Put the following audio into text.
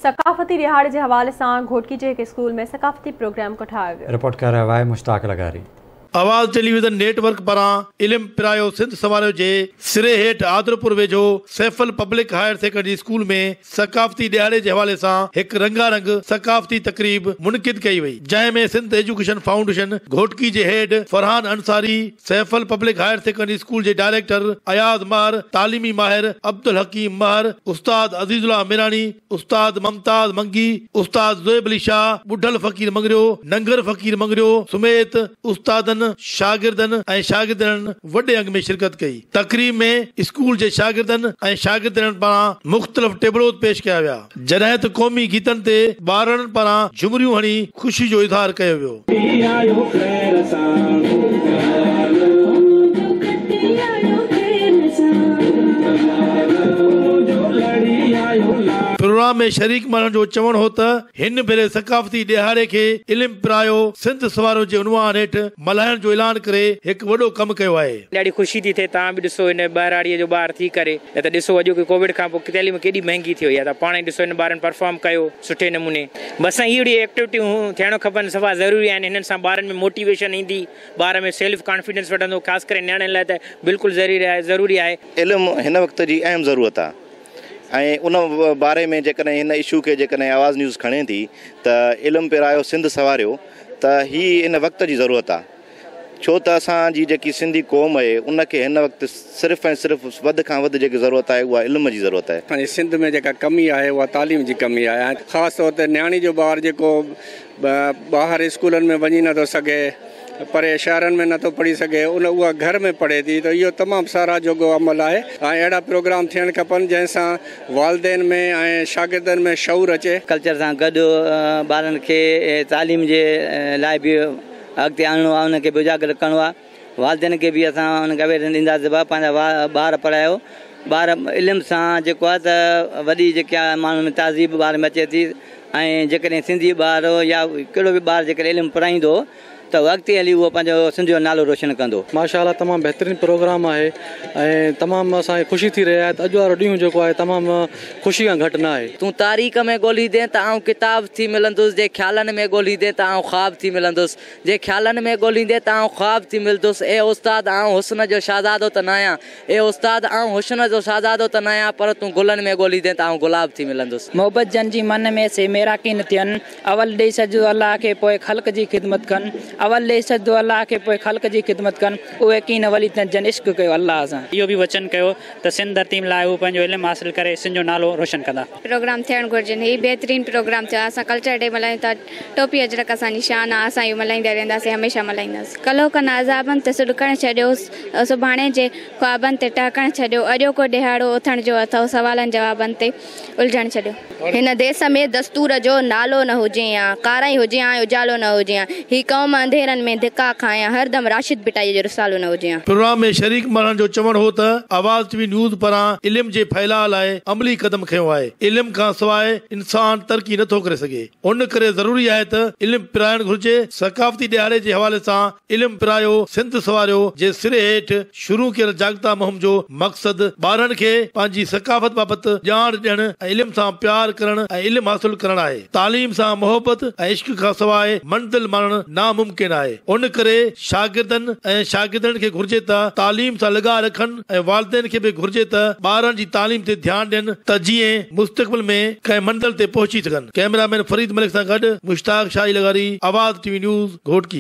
सकाफती दिहाड़े के हवाले से घोटकी के एक स्कूल में सकाफती प्रोग्राम को ठाया गया। रिपोर्ट कर रहा है मुश्ताक लगारी। आवाज़ टेलीविजन नेटवर्क पारां इल्म पिरायो सिंध सवारियो जे सिरे हेठ आदरपुर वेझो सैफल पब्लिक हायर सेकेंडरी स्कूल में सकाफती दिहाड़े के हवाले से एक रंगारंग सकाफती तकरीब मुनकिद कई वई, जंहिं सिंध एजुकेशन फाउंडेशन घोटकी के हेड Farhan Ansari, सैफल public higher secondary school के डायरेक्टर अयाज महर, तालीमी माहिर अब्दुल हकीम महर, उस्ताद अजीजुल्लाह मिरानी, उस्ताद मुमताज मंगी, उस्ताद ज़ोएब अली शाह, बुढ़ल फकीर मंगरियो, नंगर फकीर मंगरियो समेत उस्तादन शागिर्दन ऐं शागिर्दन वडे अंग में शिरकत कई। तकरीब में स्कूल के शागिर्दन ऐं शागिर्दन पारां मुख्तलिफ टेबलों पेश किया विया, जॾहिं त क़ौमी गीतन ते ॿारनि पारां झुमरियूं हणी खुशी जो इज़हार कयो वियो। प्रोग्राम में शरीक माण्हुनि जो चवण हो त हिन भेरे सकाफती दिहाड़े के इल्म पिरायो सिंध सवारो जे उनवान हेठ मल्हाइण जो ऐलान करे एक वडो कम कयो आहे। ॾाढी खुशी थी थिए, तव्हां बि ॾिसो हिन ॿारड़ीअ जो ॿार थी करे, न त ॾिसो अॼु कोविड खां पोइ तइलीम केॾी महांगी थी वई आहे, त पाण ई ॾिसो हिन ॿारनि परफॉर्म कयो सुठे नमूने। बस अहिड़ी एक्टिविटियूं थियणु खपनि, सफ़ा ज़रूरी आहिनि। हिननि सां ॿारनि में मोटिवेशन ईंदी, ॿार में सेल्फ कॉन्फिडेंस वधंदो, ख़ासि करे नियाणियुनि लाइ त बिल्कुलु ज़रूरी आहे। इल्मु हिन वक़्त जी अहम ज़रूरत आहे ऐं उन बारे में जेकॾहिं हिन इशू के जेकॾहिं आवाज़ न्यूज़ खणे थी त इल्मु पिरायो सिंध सवारियो, त हीअ इन वक़्त जी ज़रूरत आहे। छो त असांजी जेकी सिंधी क़ौम आहे उनखे हिन वक़्तु सिर्फ़ु ऐं सिर्फ़ु वधि खां वधि जेकी ज़रूरत आहे उहा इल्म जी ज़रूरत आहे। असांजे सिंध में जेका कमी आहे उहा तालीम जी कमी आहे। ख़ासि तौर ते न्याणी जो ॿारु जेको ॿाहिरि स्कूलनि में वञी नथो सघे, परे शहरनि में नथो पढ़ी सघे, उहा घर में पढ़े थी, त इहो तमामु सारा जोॻो अमल आहे। ऐं अहिड़ा प्रोग्राम थियणु खपनि जंहिंसां वालिदैन में ऐं शागिर्दनि में शऊर अचे। कल्चर सां गॾु ॿारनि खे तालीम जे लाइ बि अॻिते आणणो आहे, उनखे बि उजागर करिणो आहे। वालिदैन खे बि असां उनखे आवेदन ॾींदासीं, पंहिंजा ॿार पढ़ायो। ॿार इल्म सां जेको आहे त वॾी जेकी आहे माण्हुनि में तहज़ीब ॿार में अचे थी, ऐं जेकॾहिं सिंधी ॿारु या कहिड़ो बि ॿारु जेकॾहिं इल्मु पढ़ाईंदो त अॻिते हली उहो पंहिंजो सिंध जो नालो रोशन कंदो। माशाअल्लाह तमामु बहितरीनु प्रोग्राम आहे ऐं तमामु असांखे ख़ुशी थी रही आहे त अॼु वारो ॾींहुं जेको आहे तमामु ख़ुशी खां घटि न आहे। तूं तारीख़ में ॻोल्हींदे त आउं किताब थी मिलंदुसि, जे ख़्यालनि में ॻोल्हींदे त आउं ख़्वाब थी मिलंदुसि, जे ख़्यालनि में ॻोल्हींदे त आउं ख़्वाब थी मिलंदुसि। ए उस्ताद आउं हुस्न जो शहज़ादो त न आहियां, ए उस्ताद आउं हुस्न जो शहज़ादो त न आहियां, पर तूं गुलनि में ॻोल्हींदे त आउं गुलाब थी मिलंदुसि। मोहबत जन जी मन में से मेरा किन थियनि, अवल ॾेई छॾियो अलाह खे पोइ ख़ल्क़ जी ख़िदमत कनि, अवल ॾेई छॾियो अल्लाह के पोइ ख़ल्क़ जी ख़िदमत कनि, उहे कीन वली जन इश्क कयो अल्लाह सां। इहो बि वचन कयो त सिंध धरती लाइ उहे पंहिंजो इल्मु हासिल करे सिंध जो नालो रोशन कंदा। प्रोग्राम थियणु घुरिजनि, हीउ बहितरीनु प्रोग्राम थियो आहे। असां कल्चर डे मल्हायूं था, टोपी अजरक असांजी शान आहे, असां इहो मल्हाईंदा रहंदासीं, हमेशह मल्हाईंदासीं। कलो कन अज़ाबनि ते सुॾकणु छॾियो, सुभाणे जे ख्वाबनि ते टहकणु छॾियो, अॼोको ॾिहाड़ो उथण जो अथव, सवालनि जवाबनि ते उलझणु छॾियो। हिन देश में दस्तूर जो नालो न हुजे या काराई हुजे या उजालो न हुजे या ही क़ौम अंधेरनि में धिका खाया, हरदम राशिद बिटाई जो रिसालो न हुजे। प्रोग्राम में शरीक माण्हुनि जो चवण हो त आवाज़ टीवी न्यूज़ पारां इल्म जे फैलाव लाइ अमली कदम खयो आहे। इल्म खां सवाइ इंसान तरक़ी नथो करे सघे, उन करे ज़रूरी आहे त इल्म पिराइणु घुरिजे। सकाफती दिहाड़े जे हवाले सां इल्म पिरायो सिंध सवारियो जे सिरे हेठ शुरू कयल जागता मुहिम जो मक़सद ॿारनि खे पंहिंजी सकाफ़त बाबति ॼाण ॾियणु ऐं इल्म सां प्यार करणु ऐं इल्म हासिल करणु आहे। तालीम सां मोहबत ऐं इश्क खां सवाइ मंज़िल माणणु नामुमकिन आहे। उन करे शागिर्दनि ऐं शागिर्दनि खे घुर्जे त तालीम सां लॻा रखनि ऐं वालिदैन खे बि घुर्जे त ॿारनि जी तालीम ते ध्यानु ॾियनि त जीअं मुस्तक़बिल में कंहिं मंज़िल ते पहुची सघनि। कैमरामैन फरीद मलिक सां गॾु मुश्ताक शाही लगारी, आवाज़ टीवी न्यूज़ घोटकी।